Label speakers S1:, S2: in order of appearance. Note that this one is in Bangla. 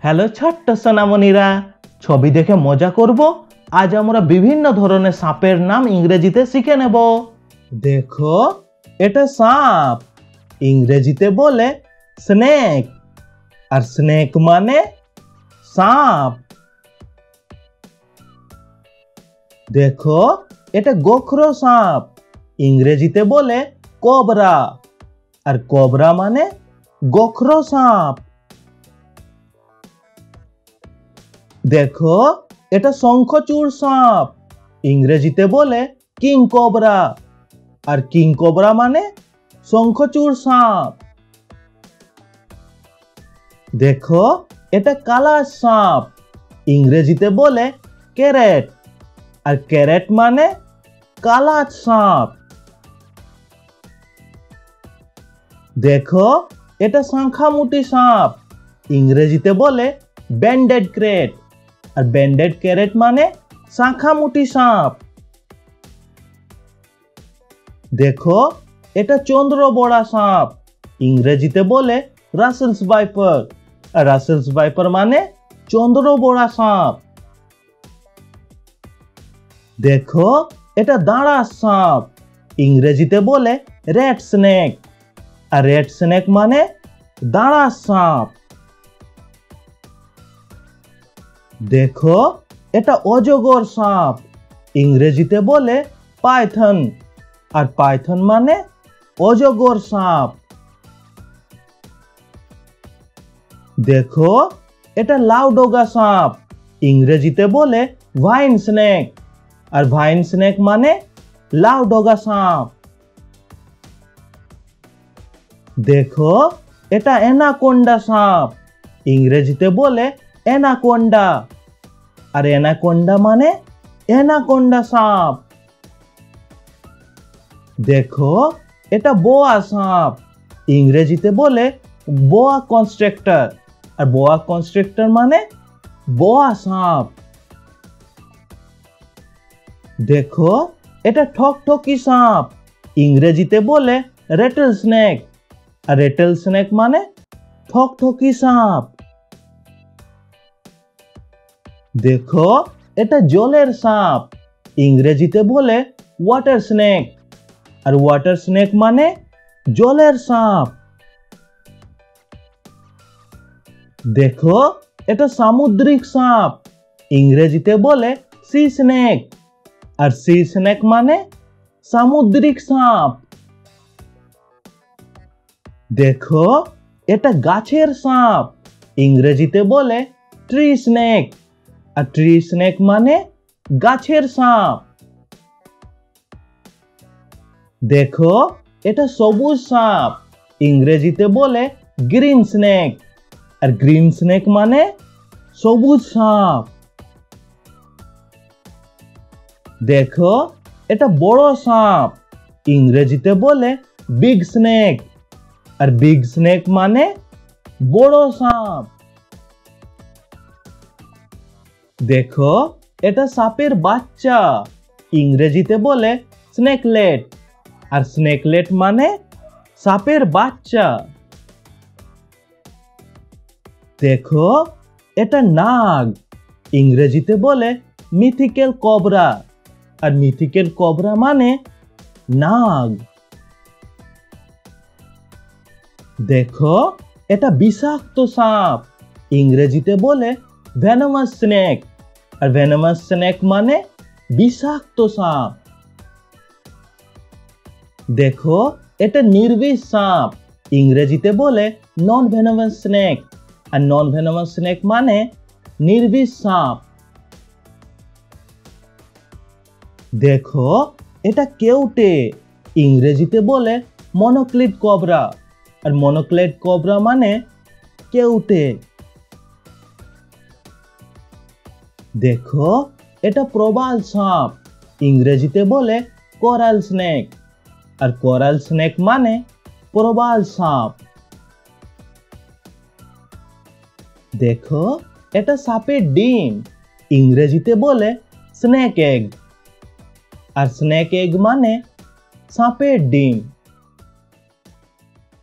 S1: হ্যালো ছোট্ট সোনামণিরা, ছবি দেখে মজা করব। আজ আমরা বিভিন্ন ধরনের সাপের নাম ইংরেজিতে শিখে নেব। দেখো, এটা সাপ, ইংরেজিতে বলে স্নেক। আর স্নেক মানে সাপ। দেখো, এটা গোখরো সাপ, ইংরেজিতে বলে কোবরা। আর কোবরা মানে গোখরো সাপ। দেখো, এটা শঙ্খচূড় সাপ, ইংরেজিতে বলে কিং কোবরা। আর কিং কোবরা মানে শঙ্খচূড় সাপ। দেখো, এটা কালা সাপ, ইংরেজিতে বলে ক্যারেট। আর ক্যারেট মানে কালা সাপ। দেখো, এটা শাঁখামুটি সাপ, ইংরেজিতে বলে ব্যান্ডেড ক্যারেট। আর ব্যান্ডেড ক্যারেট মানে শাঁখামুটি সাপ। দেখো, এটা চন্দ্রবড়া সাপ, ইংরেজিতে বলে রাসেলস ভাইপার। আর রাসেলস ভাইপার মানে চন্দ্রবড়া সাপ। দেখো, এটা দাঁড়া সাপ, ইংরেজিতে বলে রেড স্নেক। আর রেড স্নেক মানে দাঁড়া সাপ। দেখো, এটা অজগর সাপ, ইংরেজিতে বলে পাইথন। আর পাইথন মানে অজগর সাপ। দেখো, এটা লাউডোগা সাপ, ইংরেজিতে বলে ভাইন স্নেক। আর ভাইন স্নেক মানে লাউডোগা সাপ। দেখো, এটা অ্যানাকোন্ডা সাপ, ইংরেজিতে বলে অ্যানাকোন্ডা। আর অ্যানাকোন্ডা মানে অ্যানাকোন্ডা সাপ। দেখো, এটা বোয়া সাপ, ইংরেজিতে বলে বোয়া কনস্ট্রাক্টর। আর বোয়া কনস্ট্রাক্টর মানে বোয়া সাপ। দেখো, এটা ঠকঠকি সাপ, ইংরেজিতে বলে রেটল স্নেক। আর রেটল স্নেক মানে ঠকঠকি সাপ। দেখো, এটা জলের সাপ, ইংরেজিতে বলে ওয়াটার স্নেক। আর ওয়াটার স্নেক মানে জলের সাপ। দেখো, এটা সামুদ্রিক সাপ, ইংরেজিতে বলে সি স্নেক। আর সি স্নেক মানে সামুদ্রিক সাপ। দেখো, এটা গাছের সাপ, ইংরেজিতে বলে ট্রি স্নেক। আর ট্রি স্নেক মানে গাছের সাপ। দেখো, এটা সবুজ সাপ, ইংরেজিতে বলে গ্রিন স্নেক। আর গ্রিন স্নেক মানে সবুজ সাপ। দেখো, এটা বড় সাপ, ইংরেজিতে বলে বিগ স্নেক। আর বিগ স্নেক মানে বড় সাপ। দেখো, এটা সাপের বাচ্চা, ইংরেজিতে বলে স্নেকলেট। আর স্নেকলেট মানে সাপের বাচ্চা। দেখো, এটা নাগ, ইংরেজিতে বলে মিথিক্যাল কবরা। আর মিথিক্যাল কবরা মানে নাগ। দেখো, এটা বিষাক্ত সাপ, ইংরেজিতে বলে ভেনোমাস স্নেক। আর ভেনোমাস স্নেক মানে বিষাক্ত সাপ। দেখো, এটা নির্বিষ সাপ, ইংরেজিতে বলে নন ভেনোমাস স্নেক। আর নন ভেনোমাস স্নেক মানে নির্বিষ সাপ। দেখো, এটা কেউটে, ইংরেজিতে বলে মনোক্লিড কবরা। আর মনোক্লিড কবরা মানে কেউটে। দেখো, এটা প্রবাল সাপ, ইংরেজিতে বলে কোরাল স্নেক। আর কোরাল স্নেক মানে প্রবাল সাপ। দেখো, এটা সাপের ডিম, ইংরেজিতে বলে স্নেক এগ। আর স্নেক এগ মানে সাপের ডিম।